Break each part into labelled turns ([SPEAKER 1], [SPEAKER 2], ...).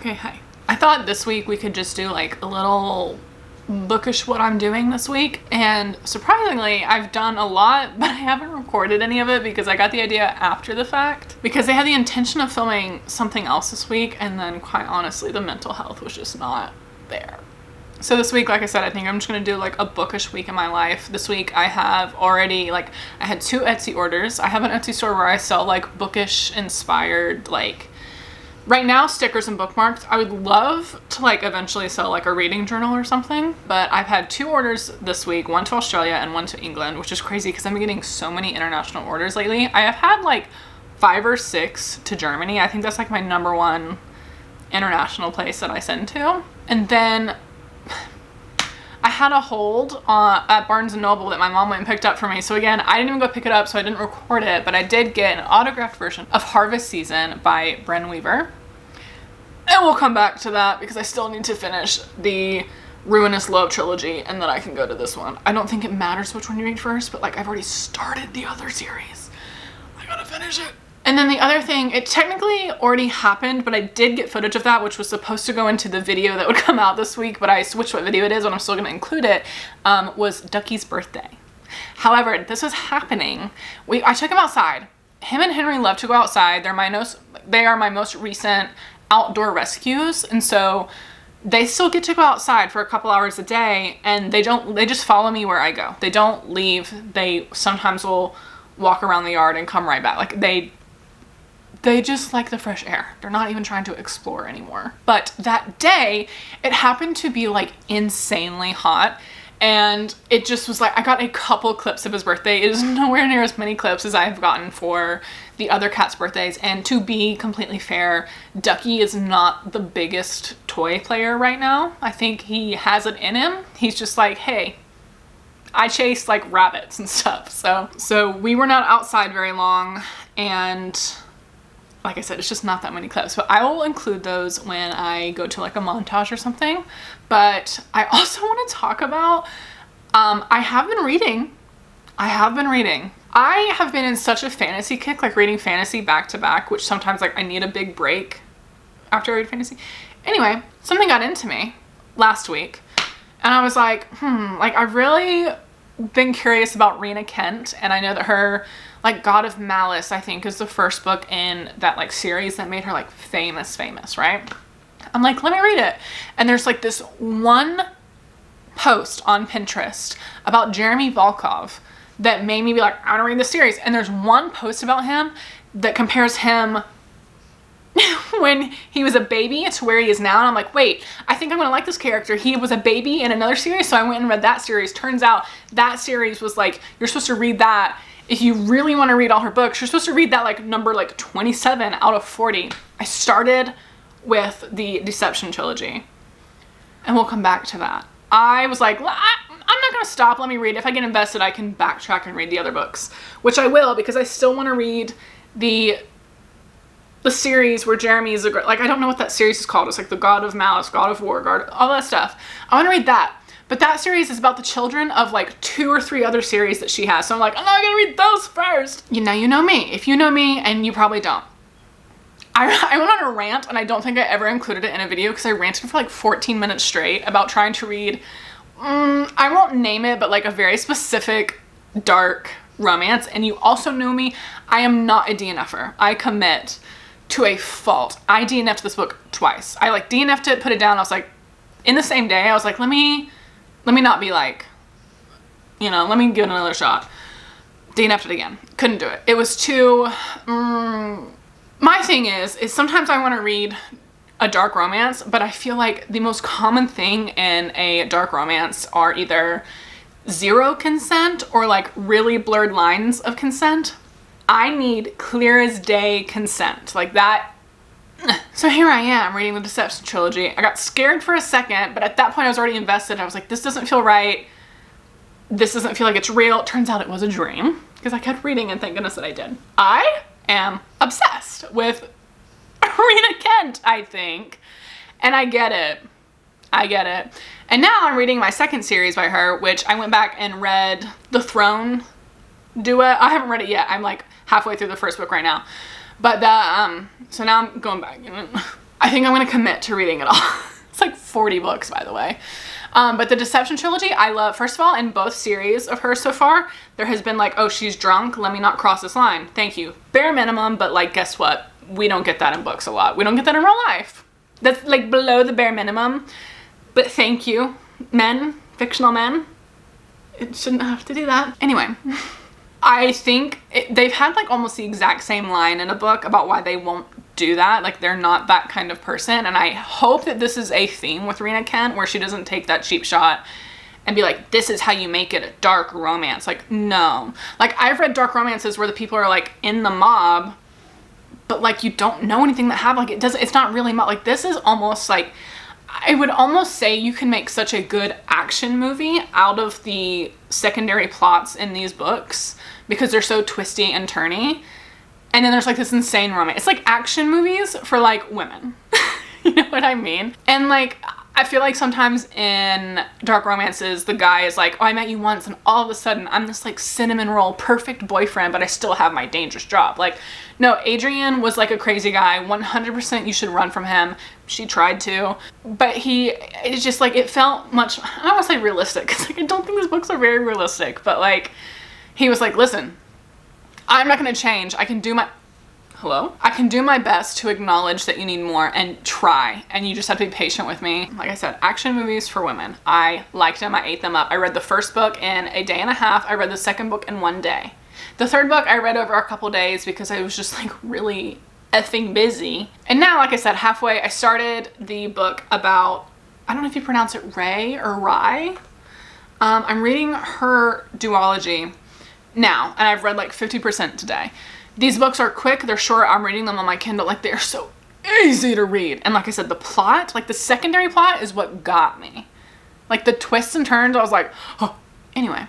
[SPEAKER 1] Okay, hi. I thought this week we could just do like a little bookish what I'm doing this week, and surprisingly I've done a lot, but I haven't recorded any of it because I got the idea after the fact, because they had the intention of filming something else this week, and then quite honestly the mental health was just not there. So this week, like I said, I think I'm just gonna do like a bookish week in my life. This week I have already, I had 2 Etsy orders. I have an Etsy store where I sell like bookish inspired, like right now stickers and bookmarks. I would love to like eventually sell like a reading journal or something, but I've had 2 orders this week, one to Australia and one to England, which is crazy because I'm getting so many international orders lately. I have had like 5 or 6 to Germany. I think that's like my #1 international place that I send to. And then I had a hold at Barnes & Noble that my mom went and picked up for me. So again, I didn't even go pick it up, so I didn't record it, but I did get an autographed version of Harvest Season by Bren Weaver. And we'll come back to that because I still need to finish the Ruinous Love trilogy, and then I can go to this one. I don't think it matters which one you read first, but like I've already started the other series. I gotta finish it. And then the other thing, it technically already happened, but I did get footage of that, which was supposed to go into the video that would come out this week, but I switched what video it is, but I'm still gonna include it, was Ducky's birthday. However, this was happening. I took him outside. Him and Henry love to go outside. They are my most recent outdoor rescues, and so they still get to go outside for a couple hours a day, and they just follow me where I go. They don't leave. They sometimes will walk around the yard and come right back. Like they just like the fresh air. They're not even trying to explore anymore. But that day, it happened to be like insanely hot, and it just was like, I got a couple clips of his birthday. It is nowhere near as many clips as I've gotten for the other cats' birthdays. And to be completely fair, Ducky is not the biggest toy player right now. I think he has it in him. He's just like, hey, I chase like rabbits and stuff. So we were not outside very long, and like I said, it's just not that many clips, but I will include those when I go to like a montage or something. But I also want to talk about, I have been reading. I have been in such a fantasy kick, like reading fantasy back to back, which sometimes like I need a big break after I read fantasy. Anyway, something got into me last week, and I was like, like I've really been curious about Rina Kent, and I know that her like God of Malice, I think, is the first book in that like series that made her like famous, right? I'm like, let me read it. And there's like this one post on Pinterest about Jeremy Volkov that made me be like, I want to read the series. And there's one post about him that compares him when he was a baby to where he is now. And I'm like, wait, I think I'm gonna like this character. He was a baby in another series, so I went and read that series. Turns out that series was like, you're supposed to read that. If you really want to read all her books, you're supposed to read that like number like 27 out of 40. I started with the Deception trilogy, and we'll come back to that. I was like, I'm not gonna stop, let me read. If I get invested, I can backtrack and read the other books, which I will, because I still want to read the series where Jeremy is like, I don't know what that series is called. It's like the God of Malice, God of War, all that stuff. I want to read that. But that series is about the children of like 2 or 3 other series that she has. So I'm like, oh no, I gotta read those first. You know me. If you know me, and you probably don't. I went on a rant, and I don't think I ever included it in a video because I ranted for like 14 minutes straight about trying to read, I won't name it, but like a very specific dark romance. And you also know me, I am not a DNFer. I commit to a fault. I DNF'd this book twice. I like DNF'd it, put it down. I was like, in the same day, I was like, let me not be like, let me give it another shot. DNF'd it again. Couldn't do it. It was too, my thing is sometimes I want to read a dark romance, but I feel like the most common thing in a dark romance are either 0 consent or like really blurred lines of consent. I need clear as day consent, like that. So here I am reading the Deception trilogy. I got scared for a second, but at that point I was already invested. I was like, this doesn't feel right. This doesn't feel like it's real. It turns out it was a dream, because I kept reading, and thank goodness that I did. I am obsessed with Rina Kent, I think. And I get it. And now I'm reading my second series by her, which I went back and read The Throne duet. I haven't read it yet. I'm like halfway through the first book right now. But so now I'm going back. I think I'm gonna commit to reading it all. It's like 40 books, by the way. But the Deception trilogy, I love. First of all, in both series of hers so far, there has been like, oh, she's drunk, let me not cross this line. Thank you. Bare minimum, but like, guess what? We don't get that in books a lot. We don't get that in real life. That's like below the bare minimum. But thank you, men, fictional men. It shouldn't have to do that. Anyway, I think they've had like almost the exact same line in a book about why they won't do that. Like, they're not that kind of person. And I hope that this is a theme with Rina Kent where she doesn't take that cheap shot and be like, this is how you make it a dark romance. Like, no. Like, I've read dark romances where the people are like in the mob, but like you don't know anything that happened. Like, it's not really mob. Like, this is almost like, I would almost say you can make such a good action movie out of the secondary plots in these books because they're so twisty and turny. And then there's like this insane romance. It's like action movies for like women. You know what I mean? And like, I feel like sometimes in dark romances, the guy is like, oh, I met you once and all of a sudden I'm this like cinnamon roll perfect boyfriend, but I still have my dangerous job. Like, no, Adrian was like a crazy guy. 100% you should run from him. She tried to, but it's just like, it felt much, I don't want to say realistic, because like, I don't think these books are very realistic, but like, he was like, listen, I'm not going to change. I can do my best to acknowledge that you need more and try. And you just have to be patient with me. Like I said, action movies for women. I liked them. I ate them up. I read the first book in a day and a half. I read the second book in one day. The third book I read over a couple days because I was just like really effing busy. And now, like I said, halfway, I started the book about, I don't know if you pronounce it Ray or Rye. I'm reading her duology now, and I've read like 50% today. These books are quick, they're short, I'm reading them on my Kindle, like they're so easy to read. And like I said, the plot, like the secondary plot is what got me. Like the twists and turns, I was like, oh. Anyway,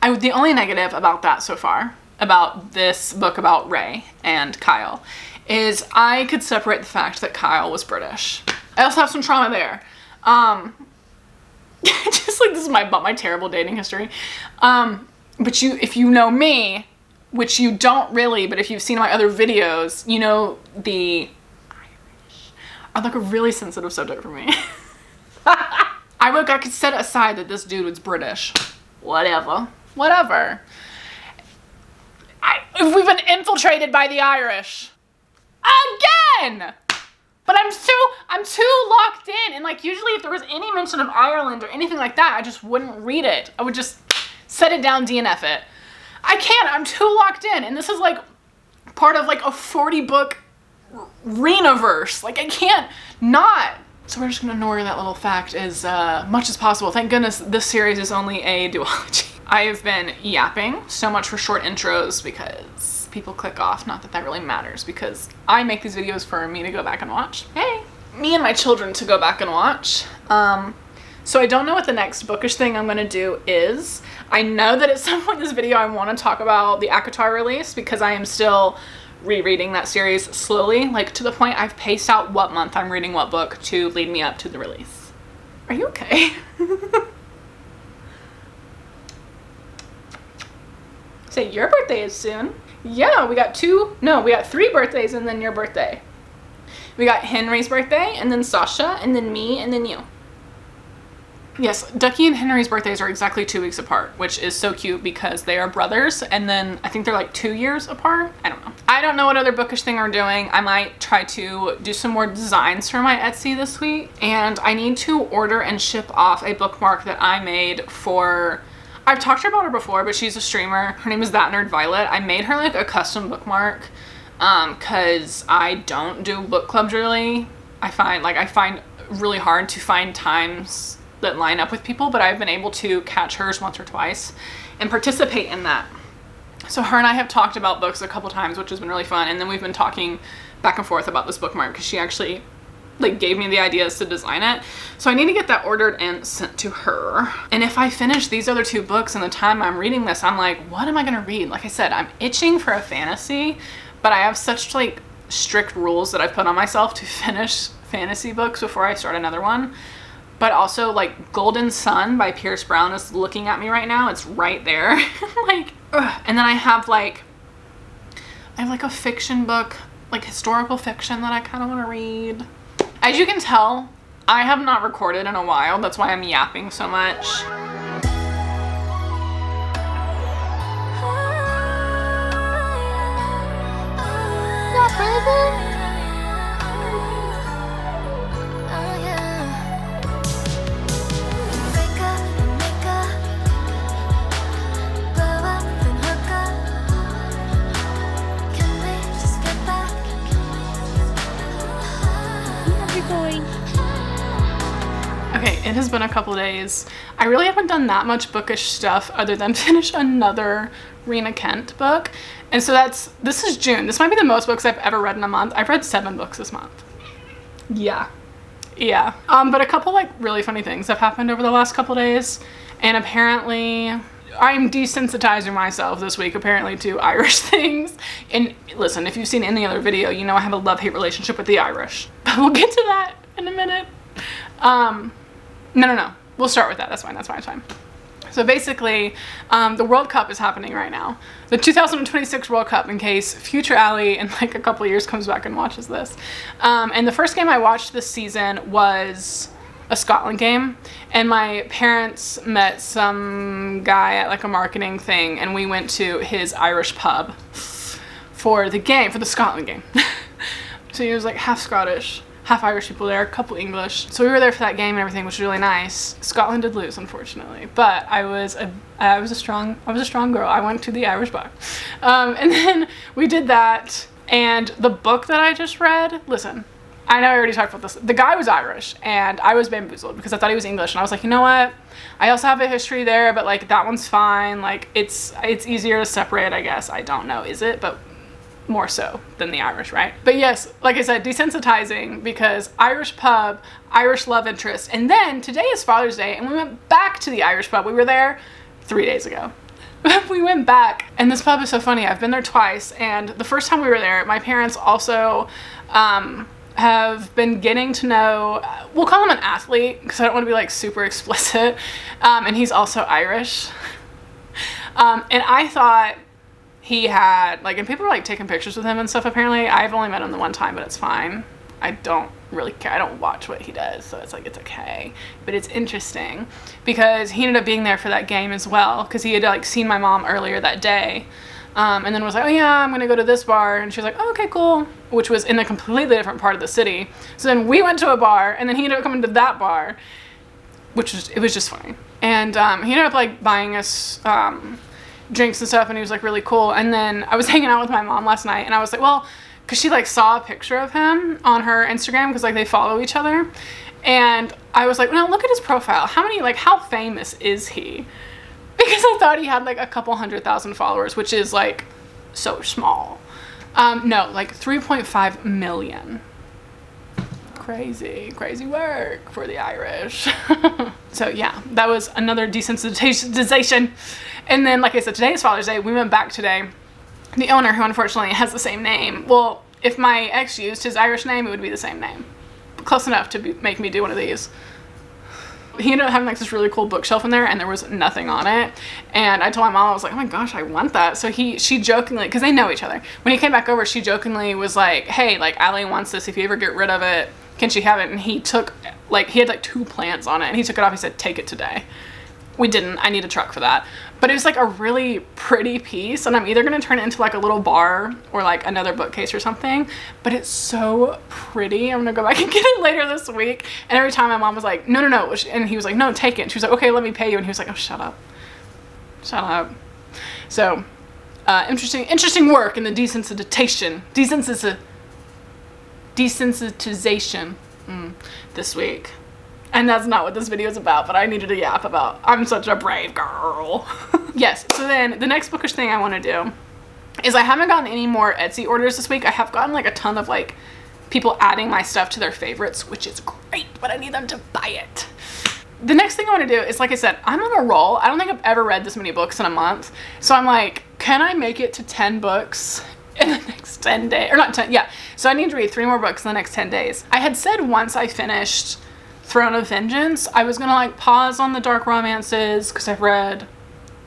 [SPEAKER 1] the only negative about that so far, about this book about Ray and Kyle, is I could separate the fact that Kyle was British. I also have some trauma there. Just like, this is my terrible dating history. But if you know me, which you don't really, but if you've seen my other videos, you know the Irish are like a really sensitive subject for me. I could set aside that this dude was British. Whatever. We've been infiltrated by the Irish. Again! But I'm too locked in. And like, usually if there was any mention of Ireland or anything like that, I just wouldn't read it. I would just set it down, DNF it. I can't, I'm too locked in. And this is like part of like a 40 book Rina-verse. Like, I can't not. So we're just gonna ignore that little fact as much as possible. Thank goodness this series is only a duology. I have been yapping so much for short intros because people click off. Not that that really matters because I make these videos for me to go back and watch. Hey, me and my children to go back and watch. So I don't know what the next bookish thing I'm gonna do is. I know that at some point in this video I want to talk about the acotar release because I am still rereading that series slowly, like to the point I've paced out what month I'm reading what book to lead me up to the release. Are you okay? Say your birthday is soon. Yeah, we got 3 birthdays and then your birthday. We got Henry's birthday and then Sasha and then me and then you. Yes, Ducky and Henry's birthdays are exactly 2 weeks apart, which is so cute because they are brothers, and then I think they're like 2 years apart. I don't know. I don't know what other bookish thing we're doing. I might try to do some more designs for my Etsy this week, and I need to order and ship off a bookmark that I made for, I've talked to her about her before, but she's a streamer. Her name is That Nerd Violet. I made her like a custom bookmark because I don't do book clubs really. I find really hard to find times that line up with people, but I've been able to catch hers once or twice and participate in that. So her and I have talked about books a couple times, which has been really fun. And then we've been talking back and forth about this bookmark because she actually like gave me the ideas to design it. So I need to get that ordered and sent to her. And if I finish these other 2 books in the time I'm reading this, I'm like, what am I gonna read? Like I said, I'm itching for a fantasy, but I have such like strict rules that I've put on myself to finish fantasy books before I start another one. But also, like, Golden Sun by Pierce Brown is looking at me right now. It's right there. Like, ugh. And then I have like a fiction book, like historical fiction that I kind of want to read. As you can tell, I have not recorded in a while. That's why I'm yapping so much. Okay, it has been a couple days. I really haven't done that much bookish stuff other than finish another Rina Kent book. And so this is June. This might be the most books I've ever read in a month. I've read 7 books this month. Yeah. But a couple like really funny things have happened over the last couple days. And apparently I'm desensitizing myself this week apparently to Irish things. And listen, if you've seen any other video, you know I have a love-hate relationship with the Irish. But we'll get to that in a minute. No. We'll start with that. That's fine. So basically, the World Cup is happening right now. The 2026 World Cup, in case future Allie in like a couple of years comes back and watches this. And the first game I watched this season was a Scotland game. And my parents met some guy at like a marketing thing, and we went to his Irish pub for the game, for the Scotland game. So he was like half Scottish, half Irish people there, a couple English. So we were there for that game and everything, which was really nice. Scotland did lose, unfortunately, but I was a strong girl. I went to the Irish bar. And then we did that, and the book that I just read, listen, I know I already talked about this. The guy was Irish, and I was bamboozled because I thought he was English, and I was like, you know what? I also have a history there, but like that one's fine. Like it's easier to separate, I guess. I don't know, is it? But more so than the Irish, right? But yes, like I said, desensitizing because Irish pub, Irish love interest. And then today is Father's Day, and we went back to the Irish pub. We were there 3 days ago. We went back, and this pub is so funny. I've been there twice, and the first time we were there, my parents also have been getting to know, we'll call him an athlete because I don't want to be like super explicit, and he's also Irish. And I thought he had, like, and people were like taking pictures with him and stuff apparently. I've only met him the one time, but it's fine. I don't really care. I don't watch what he does, so it's like, it's okay. But it's interesting because he ended up being there for that game as well, because he had like seen my mom earlier that day, and then was like, oh yeah, I'm gonna go to this bar, and she was like, oh, okay, cool, which was in a completely different part of the city. So then we went to a bar, and then he ended up coming to that bar, it was just funny. And he ended up like buying us drinks and stuff, and he was like really cool. And then I was hanging out with my mom last night, and I was like, well, because she like saw a picture of him on her Instagram because like they follow each other, and I was like, well, look at his profile. How famous is he? Because I thought he had like a couple 100,000 followers, which is like so small. No, like 3.5 million. Crazy work for the Irish. So yeah, that was another desensitization. And then, like I said, today is Father's Day. We went back today. The owner, who unfortunately has the same name. Well, if my ex used his Irish name, it would be the same name. Close enough to make me do one of these. He ended up having like this really cool bookshelf in there, and there was nothing on it. And I told my mom, I was like, oh my gosh, I want that. So she jokingly, because they know each other, when he came back over, she jokingly was like, hey, like Allie wants this. If you ever get rid of it, can she have it? And he took, like, he had like 2 plants on it, and he took it off. He said, take it today. We didn't. I need a truck for that. But it was like a really pretty piece, and I'm either going to turn it into like a little bar or like another bookcase or something. But it's so pretty. I'm going to go back and get it later this week. And every time my mom was like, no. And he was like, no, take it. And she was like, okay, let me pay you. And he was like, oh, shut up. So, interesting work in the desensitization this week. And that's not what this video is about, but I needed to yap about. I'm such a brave girl. Yes, so then the next bookish thing I want to do is I haven't gotten any more Etsy orders this week. I have gotten like a ton of like people adding my stuff to their favorites, which is great, but I need them to buy it. The next thing I want to do is, like I said, I'm on a roll. I don't think I've ever read this many books in a month. So I'm like, can I make it to 10 books in the next 10 days? Or not 10, yeah. So I need to read 3 more books in the next 10 days. I had said once I finished Throne of Vengeance, I was gonna like pause on the dark romances because I've read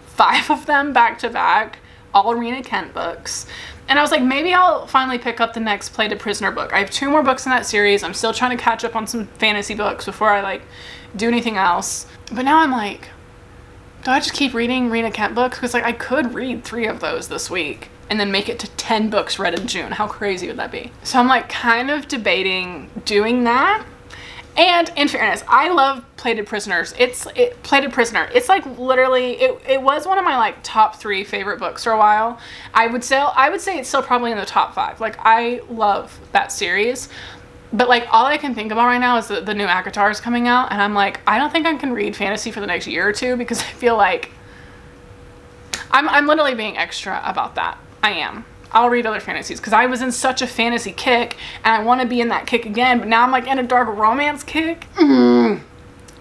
[SPEAKER 1] 5 of them back to back, all Rina Kent books, And I was like, maybe I'll finally pick up the next Plated Prisoner book. I have 2 more books in that series. I'm still trying to catch up on some fantasy books before I like do anything else. But now I'm like, do I just keep reading Rina Kent books? Because like I could read 3 of those this week and then make it to 10 books read in June. How crazy would that be? So I'm like kind of debating doing that. And in fairness, I love Plated Prisoners. Plated Prisoner. It's like literally, it was one of my like top 3 favorite books for a while. I would say it's still probably in the top 5. Like I love that series. But like all I can think about right now is the new acotar is coming out, and I'm like, I don't think I can read fantasy for the next year or 2 because I feel like I'm literally being extra about that. I am. I'll read other fantasies because I was in such a fantasy kick and I want to be in that kick again, but now I'm like in a dark romance kick. I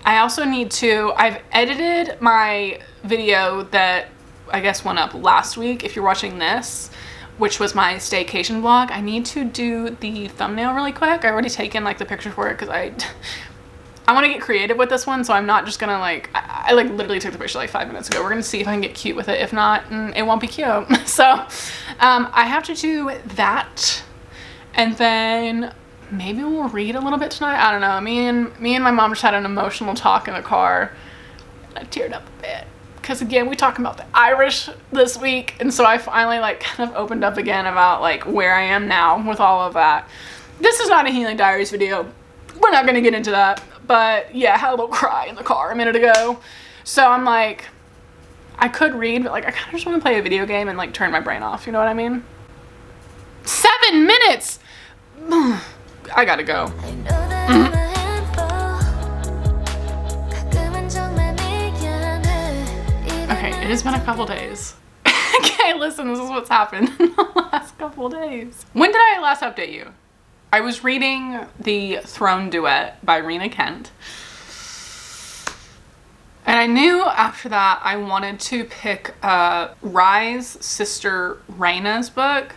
[SPEAKER 1] also need to, I've edited my video that I guess went up last week if you're watching this, which was my staycation vlog. I need to do the thumbnail really quick. I already taken like the picture for it because I want to get creative with this one, so I'm not just gonna like, I like literally took the picture like 5 minutes ago. We're gonna see if I can get cute with it. If not, it won't be cute. So I have to do that, and then maybe we'll read a little bit tonight. I don't know. Me and my mom just had an emotional talk in the car. I teared up a bit because again, we talking about the Irish this week, and so I finally like kind of opened up again about like where I am now with all of that. This is not a Healing Diaries video. We're not gonna get into that. But yeah, I had a little cry in the car a minute ago. So I'm like, I could read, but like I kind of just want to play a video game and like turn my brain off. You know what I mean? 7 minutes! I gotta go. Okay, it has been a couple days. Okay, listen, this is what's happened in the last couple days. When did I last update you? I was reading the Throne Duet by Rina Kent. And I knew after that I wanted to pick Rye's sister Raina's book.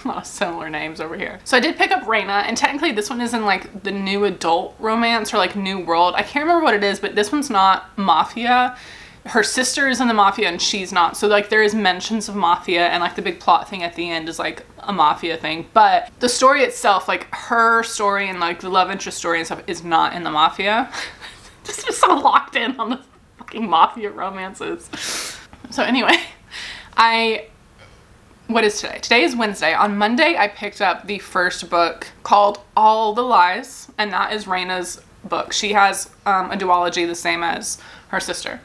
[SPEAKER 1] A lot of similar names over here. So I did pick up Rina, and technically this one is in like the new adult romance or like new world. I can't remember what it is, but this one's not mafia. Her sister is in the mafia and she's not. So like there is mentions of mafia, and like the big plot thing at the end is like a mafia thing. But the story itself, like her story and like the love interest story and stuff is not in the mafia. Just so locked in on the fucking mafia romances. So anyway, what is today? Today is Wednesday. On Monday, I picked up the first book called All the Lies, and that is Raina's book. She has a duology the same as her sister.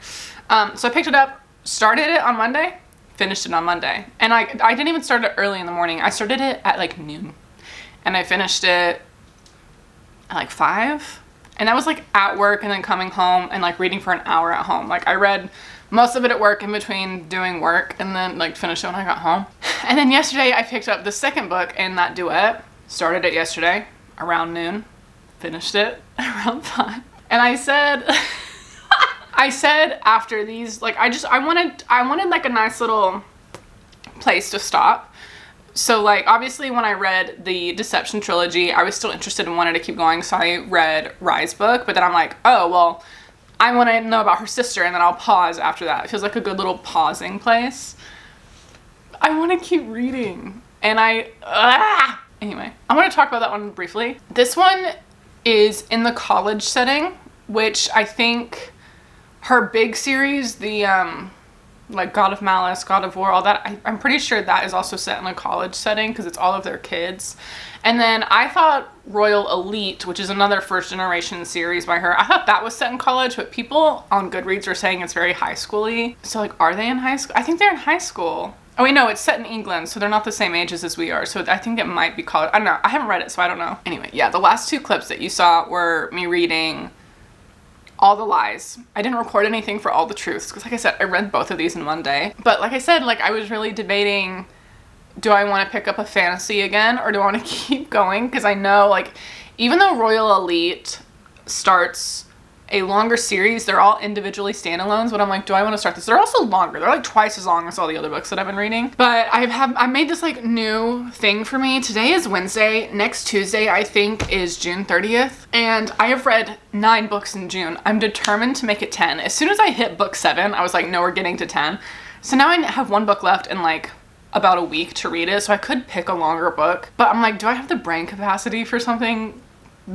[SPEAKER 1] So I picked it up, started it on Monday, finished it on Monday. And I didn't even start it early in the morning. I started it at like noon, and I finished it at like 5. And that was like at work and then coming home and like reading for an hour at home. Like I read most of it at work in between doing work, and then like finished it when I got home. And then yesterday I picked up the second book in that duet, started it yesterday around noon, finished it around 5. And I said, I said after these, like I wanted like a nice little place to stop. So like obviously when I read the Deception trilogy, I was still interested and wanted to keep going, so I read Rye's book, but then I'm like, oh well, I want to know about her sister, and then I'll pause after that. It feels like a good little pausing place. I want to keep reading, and anyway, I want to talk about that one briefly. This one is in the college setting, which I think her big series, the like God of Malice, God of War, all that, I'm pretty sure that is also set in a college setting because it's all of their kids. And then I thought Royal Elite, which is another first generation series by her, I thought that was set in college, but people on Goodreads are saying it's very high school-y. So like, are they in high school? I think they're in high school. Oh wait, no, it's set in England, so they're not the same ages as we are. So I think it might be college. I don't know. I haven't read it, so I don't know. Anyway, yeah, the last 2 clips that you saw were me reading All the Lies. I didn't record anything for All the Truths because like I said, I read both of these in one day. But like I said, like I was really debating, do I want to pick up a fantasy again or do I want to keep going? Because I know like even though Royal Elite starts a longer series, they're all individually standalones, but I'm like, do I want to start this? They're also longer. They're like twice as long as all the other books that I've been reading. But I made this like new thing for me. Today is Wednesday. Next Tuesday, I think, is June 30th. And I have read 9 books in June. I'm determined to make it 10. As soon as I hit book 7, I was like, no, we're getting to 10. So now I have 1 book left and like about a week to read it, so I could pick a longer book. But I'm like, do I have the brain capacity for something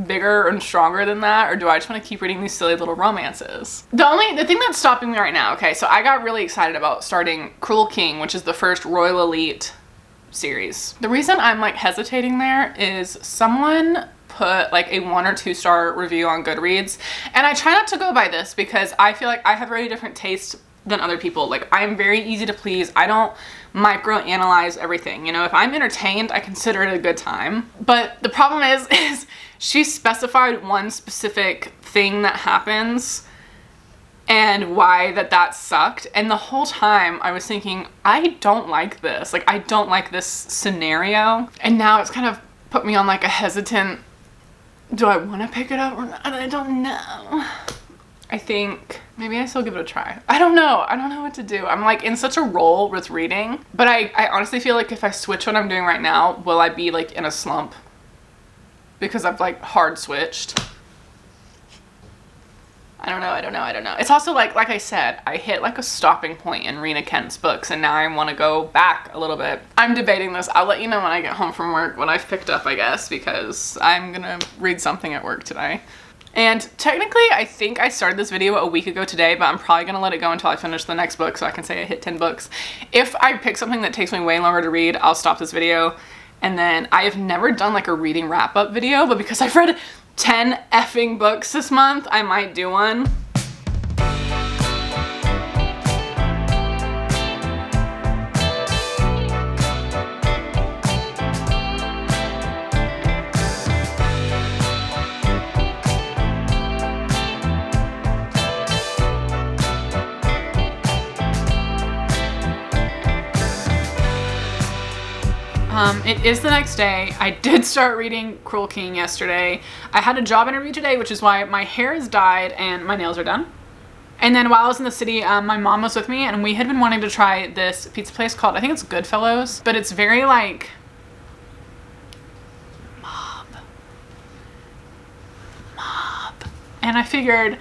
[SPEAKER 1] bigger and stronger than that, or do I just want to keep reading these silly little romances? The thing that's stopping me right now, okay, so I got really excited about starting Cruel King, which is the first Royal Elite series. The reason I'm like hesitating there is someone put like a 1 or 2 star review on Goodreads, and I try not to go by this because I feel like I have very different tastes than other people. Like, I'm very easy to please. I don't micro-analyze everything. You know, if I'm entertained, I consider it a good time. But the problem is she specified one specific thing that happens and why that sucked. And the whole time I was thinking, I don't like this. Like, I don't like this scenario. And now it's kind of put me on like a hesitant, do I want to pick it up or not? I don't know. I think maybe I still give it a try. I don't know. I don't know what to do. I'm like in such a roll with reading, but I honestly feel like if I switch what I'm doing right now, will I be like in a slump? Because I've like hard switched. I don't know. It's also like I said, I hit like a stopping point in Rina Kent's books, and now I want to go back a little bit. I'm debating this. I'll let you know when I get home from work what I've picked up, I guess, because I'm gonna read something at work today. And technically, I think I started this video a week ago today, but I'm probably gonna let it go until I finish the next book so I can say I hit 10 books. If I pick something that takes me way longer to read, I'll stop this video. And then I have never done like a reading wrap-up video, but because I've read 10 effing books this month, I might do one. It is the next day. I did start reading Cruel King yesterday. I had a job interview today, which is why my hair is dyed and my nails are done. And then while I was in the city, my mom was with me, and we had been wanting to try this pizza place called, I think it's Goodfellows, but it's very like mob. And I figured,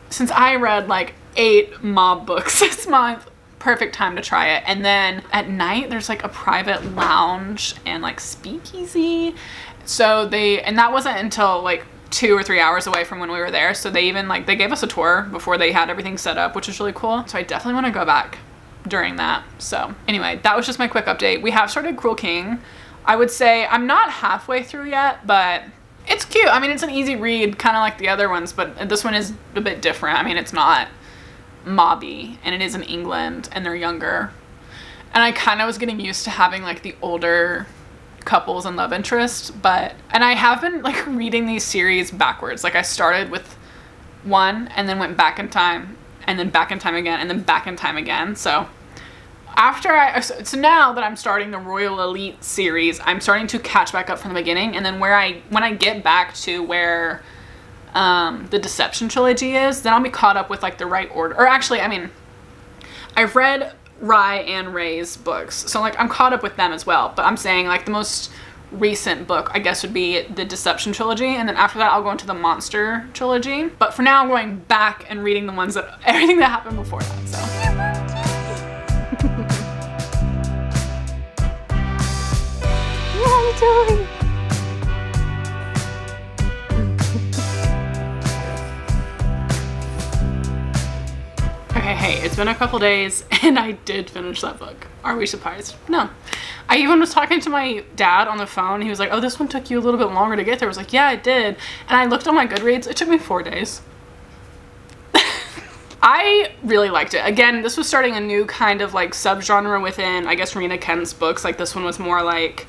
[SPEAKER 1] since I read like 8 mob books this month, perfect time to try it. And then at night there's like a private lounge and like speakeasy, so and that wasn't until like 2 or 3 hours away from when we were there, so they even like they gave us a tour before they had everything set up, which is really cool. So I definitely want to go back during that. So anyway, that was just my quick update. We have started Cruel King. I would say I'm not halfway through yet, but it's cute. I mean, it's an easy read, kind of like the other ones, but this one is a bit different. I mean, it's not mobby, and it is in England, and they're younger, and I kind of was getting used to having like the older couples and love interest, and I have been like reading these series backwards. Like I started with one and then went back in time, and then back in time again, and then back in time again. So so now that I'm starting the Royal Elite series, I'm starting to catch back up from the beginning, and then when I get back to where the Deception trilogy is, then I'll be caught up with like the right order. Or actually, I mean, I've read Rye and Ray's books, so like I'm caught up with them as well, but I'm saying like the most recent book, I guess, would be the Deception trilogy, and then after that I'll go into the Monster trilogy. But for now I'm going back and reading the ones that everything that happened before that. So what are you doing? Okay, hey, it's been a couple days and I did finish that book. Are we surprised? No. I even was talking to my dad on the phone. He was like, oh, this one took you a little bit longer to get there. I was like, yeah, it did. And I looked on my Goodreads. It took me 4 days. I really liked it. Again, this was starting a new kind of like subgenre within, I guess, Rina Kent's books. Like this one was more like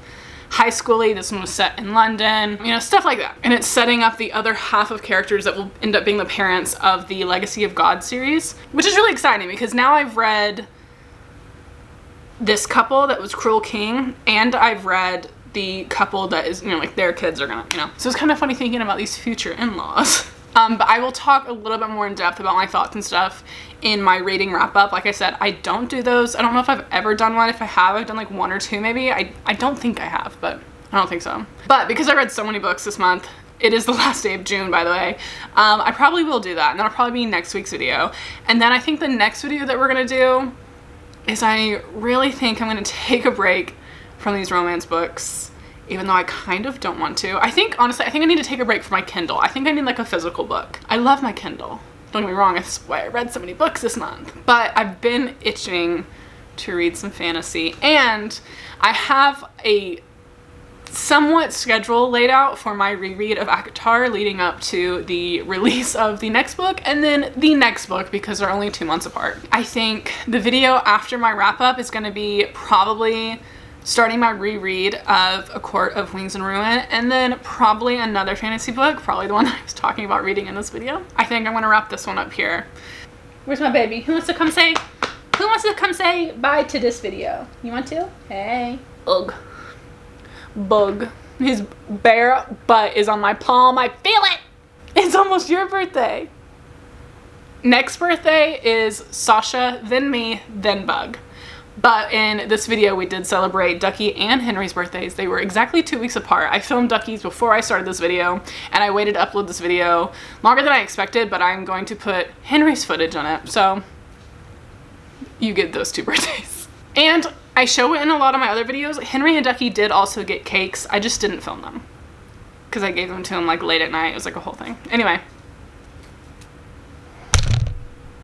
[SPEAKER 1] high schooly, this one was set in London, you know, stuff like that. And it's setting up the other half of characters that will end up being the parents of the Legacy of God series, which is really exciting because now I've read this couple that was Cruel King, and I've read the couple that is, you know, like their kids are gonna, you know. So it's kind of funny thinking about these future in-laws. But I will talk a little bit more in depth about my thoughts and stuff in my reading wrap up. Like I said, I don't do those. I don't know if I've ever done one. If I have, I've done like 1 or 2 maybe. I don't think I have, but I don't think so. But because I read so many books this month, it is the last day of June, by the way, I probably will do that. And that'll probably be next week's video. And then I think the next video that we're gonna do is I really think I'm gonna take a break from these romance books, even though I kind of don't want to. I think, honestly, I think I need to take a break from my Kindle. I think I need like a physical book. I love my Kindle. Don't get me wrong, that's why I read so many books this month. But I've been itching to read some fantasy, and I have a somewhat schedule laid out for my reread of acotar leading up to the release of the next book and then the next book, because they're only 2 months apart. I think the video after my wrap up is going to be probably starting my reread of A Court of Wings and Ruin, and then probably another fantasy book, probably the one I was talking about reading in this video. I think I'm going to wrap this one up here. Where's my baby? Who wants to come say bye to this video? You want to? Hey. Ugh. Bug. His bare butt is on my palm. I feel it. It's almost your birthday. Next birthday is Sasha, then me, then Bug. But in this video we did celebrate Ducky and Henry's birthdays. They were exactly 2 weeks apart. I filmed Ducky's before I started this video, and I waited to upload this video longer than I expected, but I'm going to put Henry's footage on it. So you get those 2 birthdays. And I show it in a lot of my other videos. Henry and Ducky did also get cakes. I just didn't film them because I gave them to him like late at night. It was like a whole thing. Anyway,